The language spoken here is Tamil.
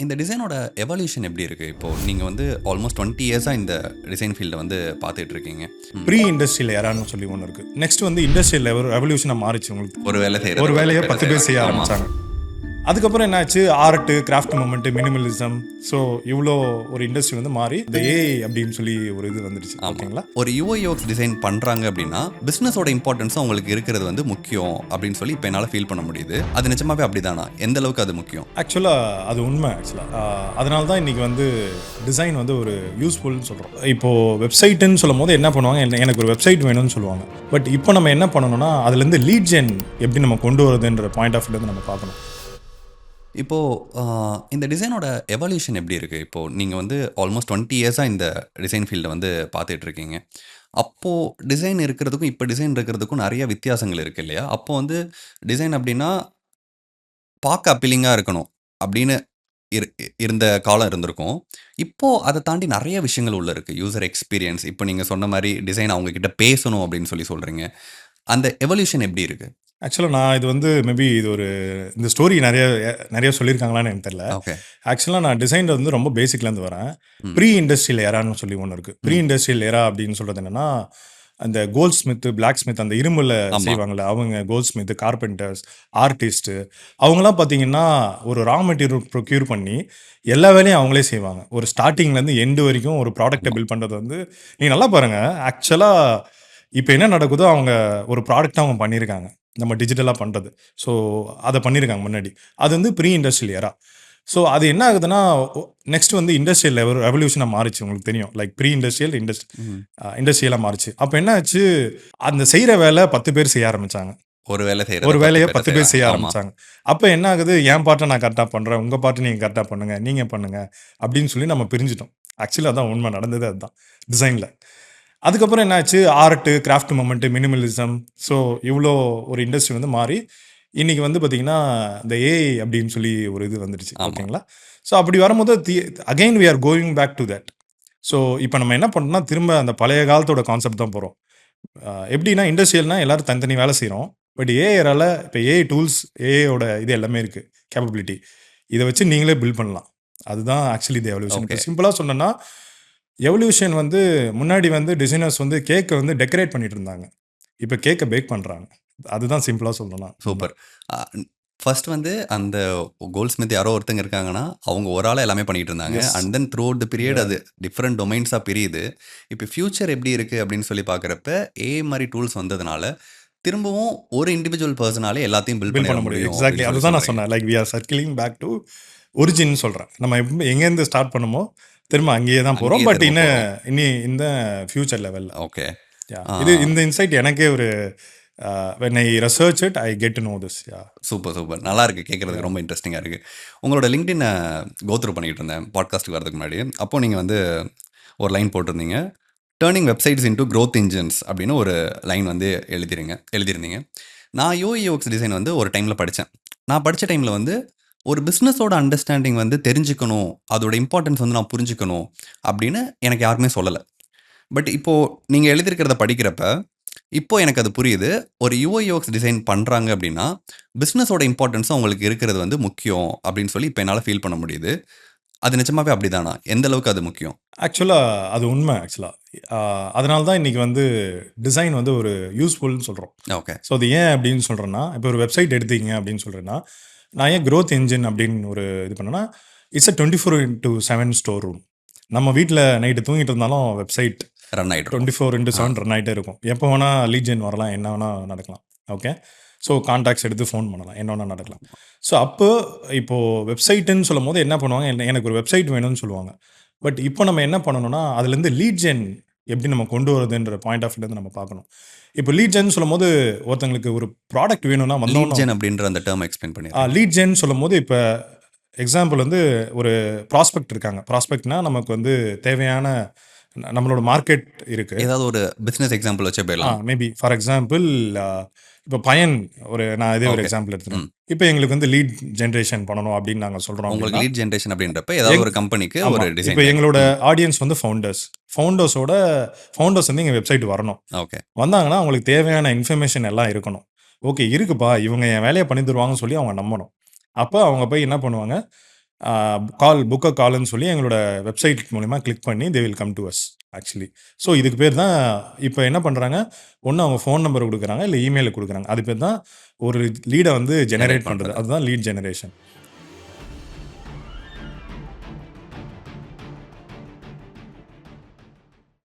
இந்த டிசைனோட எவல்யூஷன் எப்படி இருக்கு? இப்போ நீங்க வந்து ஆல்மோஸ்ட் 20 இயர்ஸா இந்த டிசைன் ஃபீல்ட வந்து பார்த்துட்டு இருக்கீங்க. ப்ரீ இண்டஸ்ட்ரியல் எரான்னு சொல்லி ஒன்று இருக்கு. நெக்ஸ்ட் வந்து இண்டஸ்ட்ரியல் ரெவல்யூஷனாக மாறிச்சு. உங்களுக்கு ஒரு வேலை செய்யறது ஒரு வேலையை 10 பேர் செய்ய ஆமா. ஆரம்பிச்சாங்க. அதுக்கப்புறம் என்னாச்சு, art, craft movement, minimalism. So இவ்வளோ ஒரு இண்டஸ்ட்ரி வந்து மாறி இந்த ஏஐ அப்படின்னு சொல்லி ஒரு இது வந்துடுச்சு. ஆமா. ஓகேங்களா? ஒரு யூஐ டிசைன் பண்றாங்க அப்படின்னா பிசினஸோட இம்பார்ட்டன்ஸும் உங்களுக்கு இருக்கிறது வந்து முக்கியம் அப்படின்னு சொல்லி இப்போ என்னால் ஃபீல் பண்ண முடியுது. அது நிஜமாவே அப்படிதானா? எந்த அளவுக்கு அது முக்கியம்? ஆக்சுவலாக அது உண்மை. அதனால தான் இன்றைக்கி வந்து டிசைன் வந்து ஒரு யூஸ்ஃபுல்னு சொல்கிறோம். இப்போது வெப்சைட்டுன்னு சொல்லும் போது என்ன பண்ணுவாங்க, எனக்கு ஒரு வெப்சைட் வேணும்னு சொல்லுவாங்க. பட் இப்போ நம்ம என்ன பண்ணணும்னா, அதுலேருந்து லீட் ஜென் எப்படி நம்ம கொண்டு வரதுன்ற பாயிண்ட் ஆஃப் வியூலேருந்து நம்ம பார்க்கணும். இப்போ இந்த டிசைனோட எவல்யூஷன் எப்படி இருக்கு? இப்போ நீங்க வந்து ஆல்மோஸ்ட் 20 இயர்ஸா இந்த டிசைன் ஃபீல்ட வந்து பார்த்துட்டு இருக்கீங்க. அப்போ டிசைன் இருக்கிறதுக்கும், இப்போ டிசைன் இருக்கிறதுக்கும் நிறைய வித்தியாசங்கள் இருக்கு இல்லையா? அப்போ வந்து டிசைன் அப்படின்னா பார்க்க அப்பீலிங்கா இருக்கணும் அப்படின்னு இருந்த காலம் இருந்திருக்கும். இப்போ அத தாண்டி நெறைய விஷயங்கள் உள்ள இருக்கு. User experience. இப்போ நீங்க சொன்ன மாரி டிசைன் அவங்க கிட்ட பேசணும் அப்படின்னு சொல்றீங்க. அந்த எவல்யூஷன் எப்படி இருக்கு? ஆக்சுவலாக நான் இது வந்து மேபி இது ஒரு இந்த ஸ்டோரி நிறைய சொல்லியிருக்காங்களான்னு எனக்கு தெரியல. ஓகே. ஆக்சுவலாக நான் டிசைனில் வந்து ரொம்ப பேசிக்லேருந்து வரேன். ம். ப்ரீ இண்டஸ்ட்ரியல் எரான்னு சொல்லி ஒன்று இருக்குது. ப்ரீ இண்டஸ்ட்ரியல் எரா அப்படின்னு சொல்கிறது என்னென்னா, அந்த கோல்ட் ஸ்மித், பிளாக் ஸ்மித், அந்த இரும்பில் ஆமா. செய்வாங்கள்ல, அவங்க கோல்ட் ஸ்மித், கார்பெண்டர்ஸ், ஆர்டிஸ்ட்டு, அவங்களாம் பார்த்தீங்கன்னா ஒரு ரா மெட்டீரியல் ப்ரொக்யூர் பண்ணி எல்லா வேலையும் அவங்களே செய்வாங்க. ஒரு ஸ்டார்டிங்லேருந்து எண்டு வரைக்கும் ஒரு ப்ராடக்ட்டை ஆமா. பில்ட் பண்ணுறது வந்து நீங்கள் நல்லா பாருங்கள். ஆக்சுவலாக இப்போ என்ன நடக்குதோ, அவங்க ஒரு ப்ராடக்ட்டை அவங்க பண்ணியிருக்காங்க. நம்ம டிஜிட்டலாக பண்ணுறது. ஸோ அதை பண்ணியிருக்காங்க முன்னாடி. அது வந்து ப்ரீ இண்டஸ்ட்ரியல் எரா. ஸோ அது என்ன ஆகுதுன்னா, நெக்ஸ்ட் வந்து இண்டஸ்ட்ரியல் ரெவல்யூஷனாக மாறிச்சு. உங்களுக்கு தெரியும், லைக் ப்ரீ இண்டஸ்ட்ரியல் ம். இண்டஸ்ட்ரியலாக மாறிச்சு. அப்போ என்ன ஆச்சு, அந்த செய்கிற வேலை 10 பேர் செய்ய ஆரம்பிச்சாங்க. ஒரு வேலை செய்யறத ஒரு வேலையை 10 பேர் செய்ய செய்றாங்க. ஆமா. ஆரம்பிச்சாங்க. அப்போ என்ன ஆகுது, என் பாட்டை நான் கரெக்டாக பண்ணுறேன், உங்கள் பாட்டை நீங்கள் கரெக்டாக பண்ணுங்க, நீங்கள் பண்ணுங்க அப்படின்னு சொல்லி நம்ம பிரிஞ்சிட்டோம். ஆக்சுவலி அதான் உண்மை, நடந்தது அதுதான் டிசைனில். அதுக்கப்புறம் என்னாச்சு, art, craft movement, minimalism. So இவ்வளோ ஒரு இண்டஸ்ட்ரி வந்து மாறி இன்னைக்கு வந்து பார்த்தீங்கன்னா இந்த ஏஐ அப்படின்னு சொல்லி ஒரு இது வந்துடுச்சு. ஆமா. ஓகேங்களா? ஸோ அப்படி வரும்போது again we are going back to that. So இப்போ நம்ம என்ன பண்ணோம்னா, திரும்ப அந்த பழைய காலத்தோட கான்செப்ட் தான் போகிறோம். எப்படின்னா, இண்டஸ்ட்ரியல்னா எல்லாரும் தனித்தனி வேலை செய்கிறோம். பட் ஏஐரால இப்போ ஏஐ டூல்ஸ், ஏஐயோட இது எல்லாமே இருக்குது, கேப்பபிலிட்டி. இதை வச்சு நீங்களே பில்ட் பண்ணலாம். அதுதான் ஆக்சுவலி இது எவல்யூஷன். இப்போ ஓகே. சிம்பிளாக சொன்னோன்னா, எவல்யூஷன் வந்து முன்னாடி வந்து டிசைனர்ஸ் வந்து கேக்கை வந்து டெக்கரேட் பண்ணிட்டு இருந்தாங்க. இப்போ கேக்கை பேக் பண்ணுறாங்க. அதுதான் சிம்பிளாக சொல்லலாம். சூப்பர். ஃபர்ஸ்ட் வந்து அந்த கோல்ட் ஸ்மித் யாரோ ஒருத்தங்க இருக்காங்கன்னா, அவங்க ஒரு ஆளா எல்லாமே பண்ணிட்டு இருந்தாங்க. Yes. And then through out the period Yeah. அது டிஃபரெண்ட் டொமைன்ஸா பிரியுது. இப்போ ஃபியூச்சர் எப்படி இருக்கு அப்படின்னு சொல்லி பார்க்குறப்ப, ஏஐ மாரி டூல்ஸ் வந்ததுனால, திரும்பவும் ஒரு இண்டிவிஜுவல் பெர்சனாலே எல்லாத்தையும் பில்ட் பில்ட் பண்ணிட பண்ண முடியும். முடியும் எக்ஸாக்ட்லி அப்படின்னு அதுதான் நான் சொல்றீங்க. சொன்னேன். Like we are circling back to origin சொல்கிறேன். நம்ம எங்கேருந்து ஸ்டார்ட் பண்ணுமோ திரும்ப அங்கேயே தான் போகிறோம். அங்கேயே பட் திரும்ப போறோம். இனி இந்த ஃபியூச்சர் லெவலில். ஓகே. இந்த இன்சைட் எனக்கே ஒரு when I research it, I get to know this. Super, super. நல்லா இருக்கு. கேட்கறதுக்கு ரொம்ப இன்ட்ரெஸ்டிங்கா இருக்கு. உங்களோட லிங்க்டின் கோ த்ரூ பண்ணிட்டு இருந்தேன் பாட்காஸ்ட்டுக்கு வரதுக்கு முன்னாடி. அப்போ நீங்க வந்து ஒரு லைன் போட்டிருந்தீங்க. Turning websites into growth engines அப்படின்னு ஒரு லைன் வந்து எழுதியிருந்தீங்க. நான் யூஐ/யூஎக்ஸ் டிசைன் வந்து ஒரு டைம்ல படிச்சேன். நான் படிச்ச டைம்ல வந்து ஒரு பிசினஸோட அண்டர்ஸ்டாண்டிங் வந்து தெரிஞ்சுக்கணும், அதோட இம்பார்ட்டன்ஸ் வந்து நான் புரிஞ்சுக்கணும் அப்படின்னு எனக்கு யாருமே சொல்லல. பட் இப்போ நீங்க எழுதியிருக்கிறத படிக்கிறப்ப, இப்போ எனக்கு அது புரியுது. ஒரு யூஐ/யூஎக்ஸ் டிசைன் பண்றாங்க அப்படின்னா, பிசினஸோட இம்பார்ட்டன்ஸும் அவங்களுக்கு இருக்கிறது வந்து முக்கியம் அப்படின்னு சொல்லி இப்போ என்னால ஃபீல் பண்ண முடியுது. அது நிஜமாவே அப்படிதானா? எந்த அளவுக்கு அது முக்கியம்? ஆக்சுவலாக அது உண்மை. அதனால தான் இன்றைக்கி வந்து டிசைன் வந்து ஒரு யூஸ்ஃபுல்னு சொல்கிறோம். ஓகே. ஸோ அது ஏன் அப்படின்னு சொல்கிறேன்னா, இப்போ ஒரு வெப்சைட் எடுத்தீங்க அப்படின்னு சொல்கிறேன்னா, நான் ஏன் growth engine அப்படின்னு ஒரு இது பண்ணேன்னா, இட்ஸ் a 24/7 ஸ்டோர் ரூம். நம்ம வீட்டில் நைட்டு தூங்கிட்டு இருந்தாலும் வெப்சைட் ரன் ஆயிடும். 24/7 ரன் ஆகிட்டே இருக்கும். எப்போ வேணால் லீட் ஜென் வரலாம், என்ன வேணால் நடக்கலாம். ஓகே. ஸோ கான்டாக்ட்ஸ் எடுத்து ஃபோன் பண்ணலாம், என்ன வேணால் நடக்கலாம். ஸோ இப்போது வெப்சைட்டுன்னு சொல்லும் போது என்ன பண்ணுவாங்க, எனக்கு ஒரு வெப்சைட் வேணும்னு சொல்லுவாங்க. பட் இப்போ நம்ம என்ன பண்ணணும்னா, அதுலேருந்து லீட் ஜென் எப்படி நம்ம கொண்டு வரதுன்ற பாயிண்ட் ஆஃப் வியூலேருந்து நம்ம பார்க்கணும். இப்போ லீட் ஜென் சொல்லும் போது, ஒருத்தங்களுக்கு ஒரு ப்ராடக்ட் வேணும்னா லீட் வந்தோன்னா, ஜென் அப்படின்ற அந்த டேர்ம் எக்ஸ்பிளைன் பண்ணிடுறேன். லீட் ஜென் சொல்லும் போது, இப்போ எக்ஸாம்பிள் வந்து ஒரு ப்ராஸ்பெக்ட் இருக்காங்க. ப்ராஸ்பெக்ட்னா நமக்கு வந்து தேவையான நம்மளோட மார்க்கெட் இருக்குது. ஏதாவது ஒரு பிசினஸ் எக்ஸாம்பிள் வச்சே போயிடலாம். மேபி ஃபார் எக்ஸாம்பிள், இப்போ பையன் நான் இதே ஒரு Okay. எக்ஸாம்பிள் எடுத்துக்கிறேன். ம். இப்போ எங்களுக்கு வந்து லீட் ஜென்ரேஷன் பண்ணணும் அப்படின்னு நாங்கள் சொல்கிறோம். உங்களுக்கு லீட் ஜெனரேஷன் அப்படின்றப்ப ஏதாவது ஒரு கம்பெனிக்கு ஒரு டிசைன். இப்போ எங்களோட ஆடியன்ஸ் வந்து ஃபவுண்டர்ஸ் வந்து எங்கள் வெப்சைட் வரணும். ஓகே. வந்தாங்கன்னா அவங்களுக்கு தேவையான இன்ஃபர்மேஷன் எல்லாம் இருக்கணும். ஓகே இருக்குப்பா, இவங்க என் வேலையை பண்ணி தருவாங்கன்னு சொல்லி அவங்க நம்பணும். அப்போ அவங்க போய் என்ன பண்ணுவாங்க, புக் அ கால்னு சொல்லி எங்களோட வெப்சைட் மூலிமா கிளிக் பண்ணி they will come to us actually. So இதுக்கு பேர் தான் இப்போ என்ன பண்ணுறாங்க, ஒன்று அவங்க ஃபோன் நம்பர் கொடுக்குறாங்க, இல்லை இமெயில் கொடுக்குறாங்க. அது பேர் தான் ஒரு லீடை வந்து ஜெனரேட் ஜெனரேட் பண்ணுறது. பண்ணுறது. அதுதான் லீட் ஜெனரேஷன்.